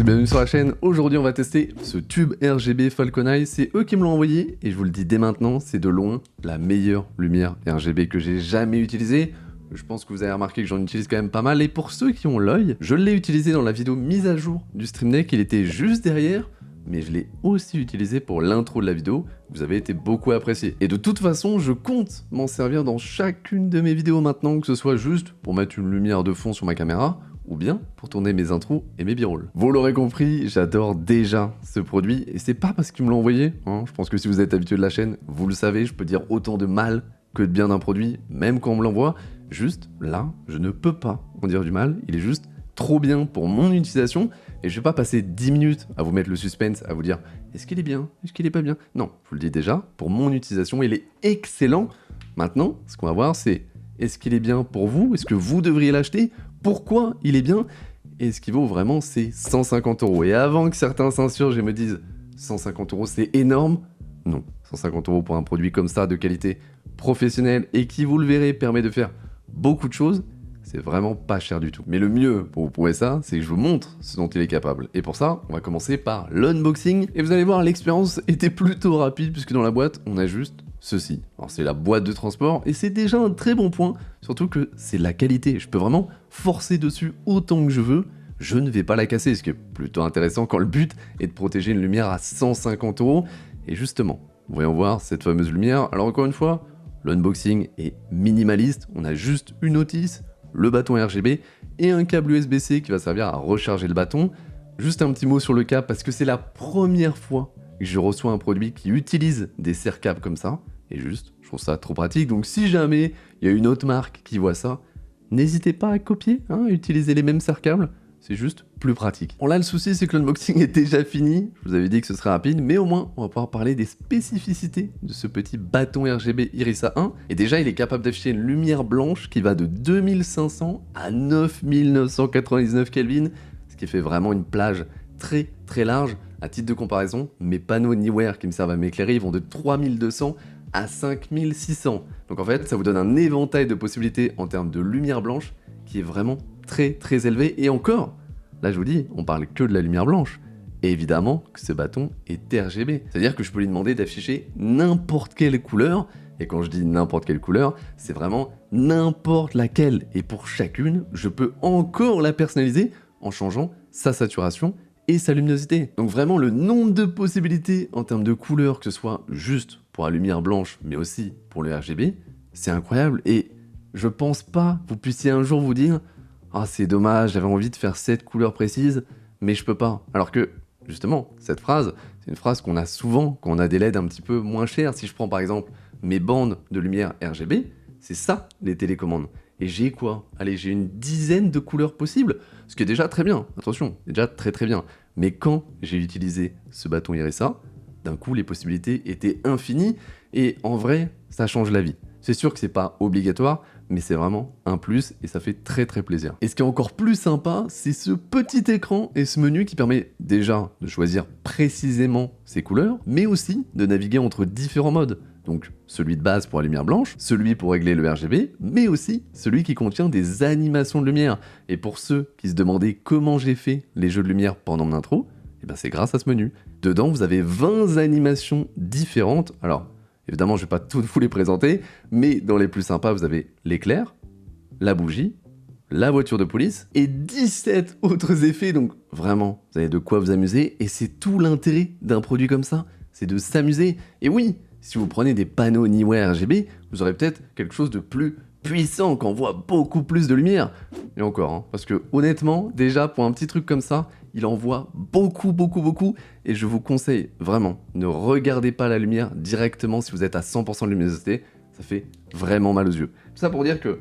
bienvenue sur la chaîne. Aujourd'hui on va tester ce tube RGB Falcon Eye, c'est eux qui me l'ont envoyé et je vous le dis dès maintenant, c'est de loin la meilleure lumière RGB que j'ai jamais utilisée. Je pense que vous avez remarqué que j'en utilise quand même pas mal et pour ceux qui ont l'œil, je l'ai utilisé dans la vidéo mise à jour du Stream Deck, il était juste derrière, mais je l'ai aussi utilisé pour l'intro de la vidéo, vous avez été beaucoup apprécié. Et de toute façon, je compte m'en servir dans chacune de mes vidéos maintenant, que ce soit juste pour mettre une lumière de fond sur ma caméra, ou bien pour tourner mes intros et mes b-rolls. Vous l'aurez compris, j'adore déjà ce produit, et c'est pas parce qu'ils me l'ont envoyé, hein. Je pense que si vous êtes habitué de la chaîne, vous le savez, je peux dire autant de mal que de bien d'un produit, même quand on me l'envoie. Juste, là, je ne peux pas en dire du mal, il est juste trop bien pour mon utilisation, et je vais pas passer 10 minutes à vous mettre le suspense, à vous dire est-ce qu'il est bien, est-ce qu'il est pas bien. Non, je vous le dis déjà, pour mon utilisation, il est excellent. Maintenant, ce qu'on va voir, c'est est-ce qu'il est bien pour vous, est-ce que vous devriez l'acheter, pourquoi il est bien, et ce qui vaut vraiment, c'est 150 €. Et avant que certains s'insurgent et me disent 150 € c'est énorme, non, 150 € pour un produit comme ça, de qualité professionnelle, et qui, vous le verrez, permet de faire beaucoup de choses, c'est vraiment pas cher du tout. Mais le mieux pour vous prouver ça, c'est que je vous montre ce dont il est capable. Et pour ça, on va commencer par l'unboxing. Et vous allez voir, l'expérience était plutôt rapide, puisque dans la boîte, on a juste ceci. Alors c'est la boîte de transport, et c'est déjà un très bon point, surtout que c'est de la qualité. Je peux vraiment forcer dessus autant que je veux, je ne vais pas la casser, ce qui est plutôt intéressant quand le but est de protéger une lumière à 150 €. Et justement, voyons voir cette fameuse lumière. Alors encore une fois, l'unboxing est minimaliste, on a juste une notice, le bâton RGB et un câble USB-C qui va servir à recharger le bâton. Juste un petit mot sur le câble parce que c'est la première fois que je reçois un produit qui utilise des serre-câbles comme ça, et juste, je trouve ça trop pratique. Donc si jamais il y a une autre marque qui voit ça, n'hésitez pas à copier, hein, à utiliser les mêmes serre-câbles, c'est juste plus pratique. Bon là le souci c'est que l'unboxing est déjà fini, je vous avais dit que ce serait rapide, mais au moins on va pouvoir parler des spécificités de ce petit bâton RGB Irisa 1. Et déjà il est capable d'afficher une lumière blanche qui va de 2500 à 9999 Kelvin, ce qui fait vraiment une plage très très large. À titre de comparaison, mes panneaux Anywhere qui me servent à m'éclairer, ils vont de 3200 à 5600. Donc en fait ça vous donne un éventail de possibilités en termes de lumière blanche qui est vraiment très très élevé. Et encore, là je vous dis, on parle que de la lumière blanche. Et évidemment que ce bâton est RGB. C'est-à-dire que je peux lui demander d'afficher n'importe quelle couleur. Et quand je dis n'importe quelle couleur, c'est vraiment n'importe laquelle. Et pour chacune, je peux encore la personnaliser en changeant sa saturation et sa luminosité. Donc vraiment le nombre de possibilités en termes de couleurs, que ce soit juste pour la lumière blanche, mais aussi pour le RGB, c'est incroyable. Et je pense pas que vous puissiez un jour vous dire ah c'est dommage, j'avais envie de faire cette couleur précise, mais je peux pas. Alors que, justement, cette phrase, c'est une phrase qu'on a souvent quand on a des LED un petit peu moins chers. Si je prends par exemple mes bandes de lumière RGB, c'est ça les télécommandes. Et j'ai quoi? Allez, j'ai une dizaine de couleurs possibles, ce qui est déjà très bien, attention, c'est déjà très très bien. Mais quand j'ai utilisé ce bâton Irisa, d'un coup les possibilités étaient infinies, et en vrai, ça change la vie. C'est sûr que c'est pas obligatoire, mais c'est vraiment un plus et ça fait très très plaisir. Et ce qui est encore plus sympa, c'est ce petit écran et ce menu qui permet déjà de choisir précisément ses couleurs, mais aussi de naviguer entre différents modes. Donc celui de base pour la lumière blanche, celui pour régler le RGB, mais aussi celui qui contient des animations de lumière. Et pour ceux qui se demandaient comment j'ai fait les jeux de lumière pendant mon intro, et ben c'est grâce à ce menu. Dedans, vous avez 20 animations différentes. Alors, évidemment, je ne vais pas toutes vous les présenter, mais dans les plus sympas, vous avez l'éclair, la bougie, la voiture de police et 17 autres effets. Donc vraiment, vous avez de quoi vous amuser et c'est tout l'intérêt d'un produit comme ça, c'est de s'amuser. Et oui, si vous prenez des panneaux Anywhere RGB, vous aurez peut-être quelque chose de plus puissant quand on voit beaucoup plus de lumière. Et encore, hein, parce que honnêtement, déjà pour un petit truc comme ça, il envoie beaucoup, et je vous conseille vraiment, ne regardez pas la lumière directement si vous êtes à 100% de luminosité, ça fait vraiment mal aux yeux. Tout ça pour dire que,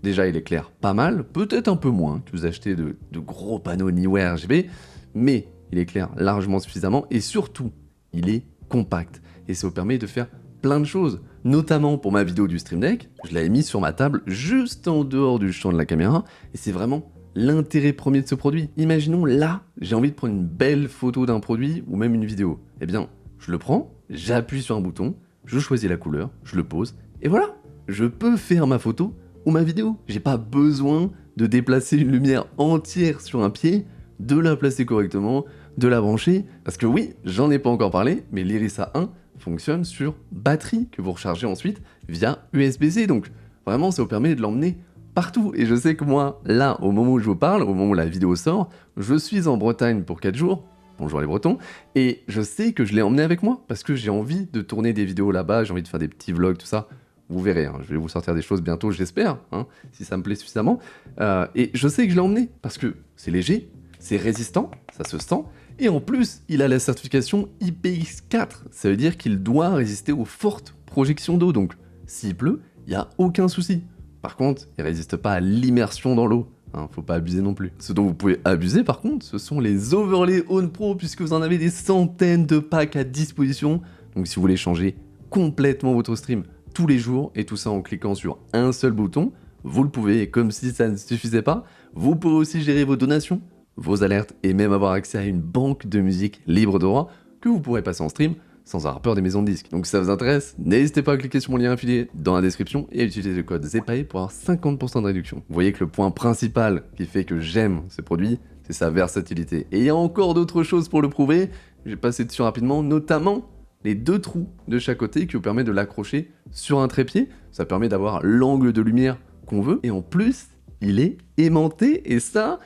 déjà il éclaire pas mal, peut-être un peu moins que vous achetez de gros panneaux Anywhere RGB, mais il éclaire largement suffisamment, et surtout, il est compact, et ça vous permet de faire plein de choses, notamment pour ma vidéo du Stream Deck, je l'avais mis sur ma table juste en dehors du champ de la caméra, et c'est vraiment l'intérêt premier de ce produit. Imaginons là, j'ai envie de prendre une belle photo d'un produit ou même une vidéo. Eh bien, je le prends, j'appuie sur un bouton, je choisis la couleur, je le pose, et voilà, je peux faire ma photo ou ma vidéo. J'ai pas besoin de déplacer une lumière entière sur un pied de la placer correctement, de la brancher. Parce que oui, j'en ai pas encore parlé, mais l'Irisa 1 fonctionne sur batterie que vous rechargez ensuite via USB-C. Donc vraiment, ça vous permet de l'emmener partout. Et je sais que moi, là, au moment où je vous parle, au moment où la vidéo sort, je suis en Bretagne pour 4 jours. Bonjour les Bretons. Et je sais que je l'ai emmené avec moi parce que j'ai envie de tourner des vidéos là-bas, j'ai envie de faire des petits vlogs, tout ça. Vous verrez, hein, je vais vous sortir des choses bientôt, j'espère, hein, si ça me plaît suffisamment. Et je sais que je l'ai emmené parce que c'est léger, c'est résistant, ça se sent. Et en plus, il a la certification IPX4. Ça veut dire qu'il doit résister aux fortes projections d'eau. Donc, s'il pleut, il n'y a aucun souci. Par contre, il ne résiste pas à l'immersion dans l'eau. Hein, faut pas abuser non plus. Ce dont vous pouvez abuser, par contre, ce sont les overlays Own Pro, puisque vous en avez des centaines de packs à disposition. Donc, si vous voulez changer complètement votre stream tous les jours, et tout ça en cliquant sur un seul bouton, vous le pouvez. Et comme si ça ne suffisait pas, vous pouvez aussi gérer vos donations, vos alertes et même avoir accès à une banque de musique libre de droit que vous pourrez passer en stream sans avoir peur des maisons de disques. Donc si ça vous intéresse, n'hésitez pas à cliquer sur mon lien affilié dans la description et à utiliser le code ZEPAE pour avoir 50% de réduction. Vous voyez que le point principal qui fait que j'aime ce produit, c'est sa versatilité. Et il y a encore d'autres choses pour le prouver, j'ai passé dessus rapidement, notamment les 2 trous de chaque côté qui vous permettent de l'accrocher sur un trépied. Ça permet d'avoir l'angle de lumière qu'on veut. Et en plus, il est aimanté et ça...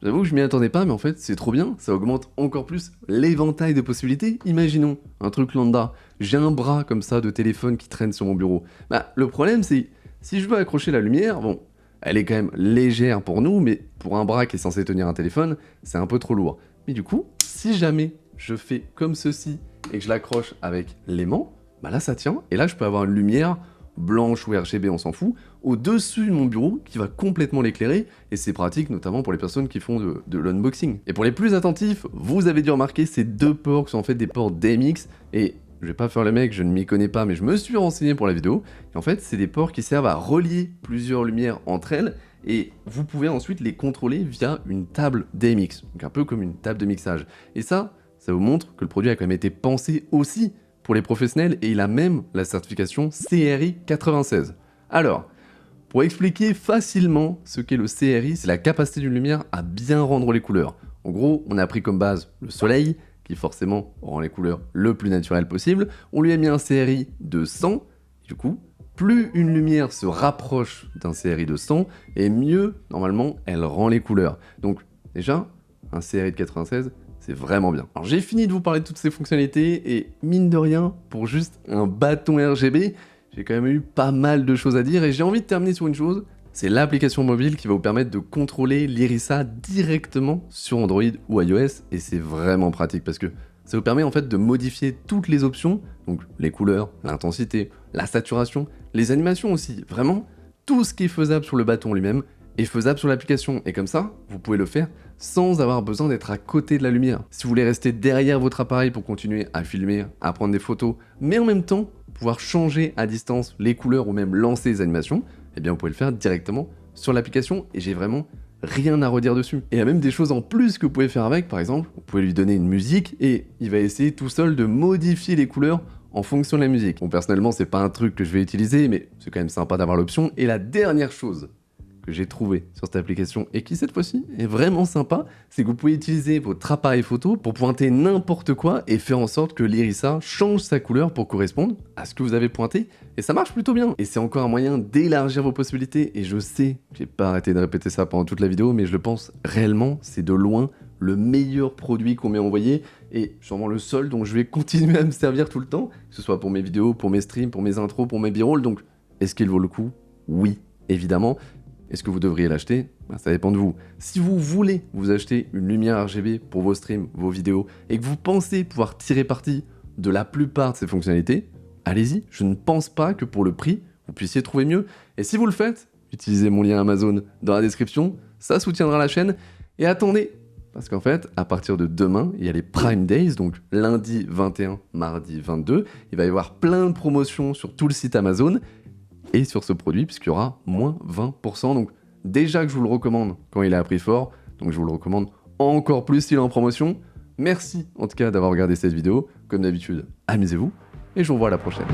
J'avoue que je m'y attendais pas, mais en fait, c'est trop bien. Ça augmente encore plus l'éventail de possibilités. Imaginons un truc lambda. J'ai un bras comme ça de téléphone qui traîne sur mon bureau. Bah, le problème, c'est si je veux accrocher la lumière, bon, elle est quand même légère pour nous, mais pour un bras qui est censé tenir un téléphone, c'est un peu trop lourd. Mais du coup, si jamais je fais comme ceci et que je l'accroche avec l'aimant, bah là, ça tient. Et là, je peux avoir une lumière blanche ou RGB, on s'en fout, au-dessus de mon bureau qui va complètement l'éclairer, et c'est pratique notamment pour les personnes qui font de l'unboxing. Et pour les plus attentifs, vous avez dû remarquer ces 2 ports qui sont en fait des ports DMX, et je vais pas faire le mec, je ne m'y connais pas, mais je me suis renseigné pour la vidéo, et en fait c'est des ports qui servent à relier plusieurs lumières entre elles, et vous pouvez ensuite les contrôler via une table DMX, donc un peu comme une table de mixage. Et ça vous montre que le produit a quand même été pensé aussi pour les professionnels, et il a même la certification CRI 96. Alors, pour expliquer facilement ce qu'est le CRI, c'est la capacité d'une lumière à bien rendre les couleurs. En gros, on a pris comme base le soleil, qui forcément rend les couleurs le plus naturel possible. On lui a mis un CRI de 100, du coup, plus une lumière se rapproche d'un CRI de 100, et mieux, normalement, elle rend les couleurs. Donc, déjà, un CRI de 96, c'est vraiment bien. Alors j'ai fini de vous parler de toutes ces fonctionnalités et mine de rien, pour juste un bâton RGB, j'ai quand même eu pas mal de choses à dire et j'ai envie de terminer sur une chose, c'est l'application mobile qui va vous permettre de contrôler l'Irisa directement sur Android ou iOS et c'est vraiment pratique parce que ça vous permet en fait de modifier toutes les options, donc les couleurs, l'intensité, la saturation, les animations aussi, vraiment tout ce qui est faisable sur le bâton lui-même est faisable sur l'application et comme ça, vous pouvez le faire sans avoir besoin d'être à côté de la lumière. Si vous voulez rester derrière votre appareil pour continuer à filmer, à prendre des photos, mais en même temps pouvoir changer à distance les couleurs ou même lancer les animations, eh bien vous pouvez le faire directement sur l'application et j'ai vraiment rien à redire dessus. Et il y a même des choses en plus que vous pouvez faire avec, par exemple, vous pouvez lui donner une musique et il va essayer tout seul de modifier les couleurs en fonction de la musique. Bon, personnellement, c'est pas un truc que je vais utiliser, mais c'est quand même sympa d'avoir l'option. Et la dernière chose que j'ai trouvé sur cette application et qui cette fois-ci est vraiment sympa, c'est que vous pouvez utiliser votre appareil photo pour pointer n'importe quoi et faire en sorte que l'Irisa change sa couleur pour correspondre à ce que vous avez pointé et ça marche plutôt bien. Et c'est encore un moyen d'élargir vos possibilités et je sais, j'ai pas arrêté de répéter ça pendant toute la vidéo, mais je le pense réellement, c'est de loin le meilleur produit qu'on m'ait envoyé et sûrement le seul dont je vais continuer à me servir tout le temps, que ce soit pour mes vidéos, pour mes streams, pour mes intros, pour mes b-rolls. Donc est-ce qu'il vaut le coup? Oui, évidemment. Est-ce que vous devriez l'acheter? Ça dépend de vous. Si vous voulez vous acheter une lumière RGB pour vos streams, vos vidéos, et que vous pensez pouvoir tirer parti de la plupart de ces fonctionnalités, allez-y, je ne pense pas que pour le prix, vous puissiez trouver mieux. Et si vous le faites, utilisez mon lien Amazon dans la description, ça soutiendra la chaîne. Et attendez, parce qu'en fait, à partir de demain, il y a les Prime Days, donc lundi 21, mardi 22, il va y avoir plein de promotions sur tout le site Amazon, et sur ce produit puisqu'il y aura moins 20%. Donc déjà que je vous le recommande quand il est à prix fort, donc je vous le recommande encore plus s'il est en promotion. Merci en tout cas d'avoir regardé cette vidéo. Comme d'habitude, amusez-vous et je vous revois à la prochaine.